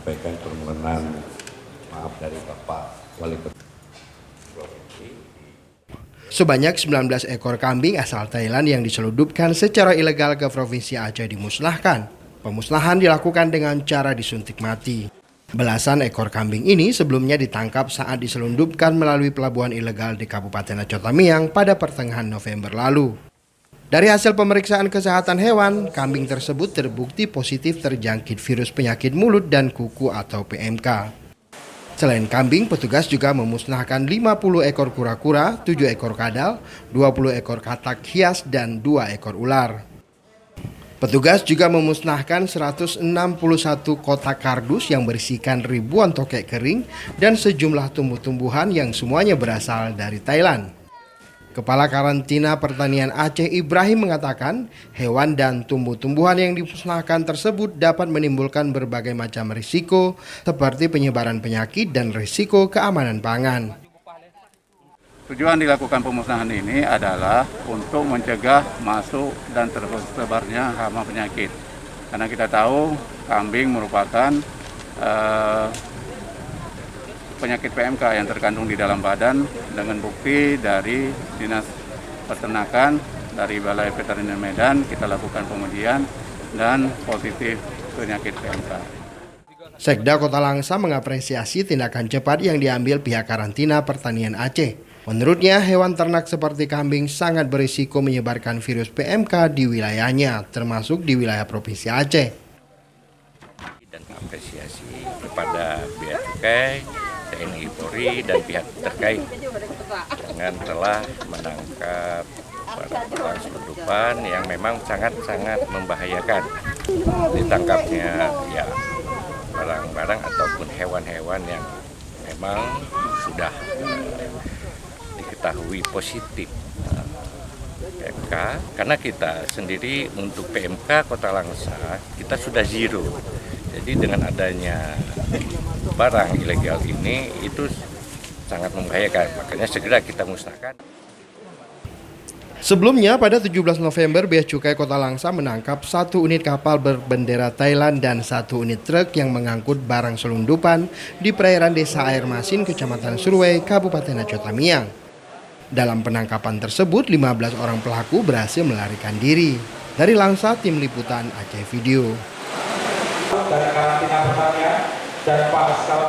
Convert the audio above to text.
menyampaikan permohonan maaf dari Bapak Wali Kota Provinsi. Sebanyak 19 ekor kambing asal Thailand yang diselundupkan secara ilegal ke Provinsi Aceh dimusnahkan. Pemusnahan dilakukan dengan cara disuntik mati. Belasan ekor kambing ini sebelumnya ditangkap saat diselundupkan melalui pelabuhan ilegal di Kabupaten Aceh Tamiang pada pertengahan November lalu. Dari hasil pemeriksaan kesehatan hewan, kambing tersebut terbukti positif terjangkit virus penyakit mulut dan kuku atau PMK. Selain kambing, petugas juga memusnahkan 50 ekor kura-kura, 7 ekor kadal, 20 ekor katak hias, dan 2 ekor ular. Petugas juga memusnahkan 161 kotak kardus yang berisikan ribuan tokek kering dan sejumlah tumbuh-tumbuhan yang semuanya berasal dari Thailand. Kepala Karantina Pertanian Aceh Ibrahim mengatakan, hewan dan tumbuh-tumbuhan yang dimusnahkan tersebut dapat menimbulkan berbagai macam risiko seperti penyebaran penyakit dan risiko keamanan pangan. Tujuan dilakukan pemusnahan ini adalah untuk mencegah masuk dan tersebarnya hama penyakit. Karena kita tahu kambing merupakan penyakit PMK yang terkandung di dalam badan dengan bukti dari Dinas Peternakan, dari Balai Veteriner Medan, kita lakukan pengujian dan positif penyakit PMK. Sekda Kota Langsa mengapresiasi tindakan cepat yang diambil pihak Karantina Pertanian Aceh. Menurutnya, hewan ternak seperti kambing sangat berisiko menyebarkan virus PMK di wilayahnya, termasuk di wilayah Provinsi Aceh. Dan apresiasi kepada Bea Cukai, TNI Polri dan pihak terkait dengan telah menangkap barang selundupan yang memang sangat-sangat membahayakan. Ditangkapnya ya barang-barang ataupun hewan-hewan yang memang sudah diketahui positif PMK, karena kita sendiri untuk PMK Kota Langsa kita sudah zero. Jadi dengan adanya barang ilegal ini itu sangat membahayakan, makanya segera kita musnahkan. Sebelumnya pada 17 November, Bea Cukai Kota Langsa menangkap 1 unit kapal berbendera Thailand dan 1 unit truk yang mengangkut barang selundupan di perairan Desa Air Masin, Kecamatan Surway, Kabupaten Aceh Tamiang. Dalam penangkapan tersebut, 15 orang pelaku berhasil melarikan diri. Dari Langsa, Tim Liputan Aceh Video. Dari Karantina Pertanian dan Pak Askal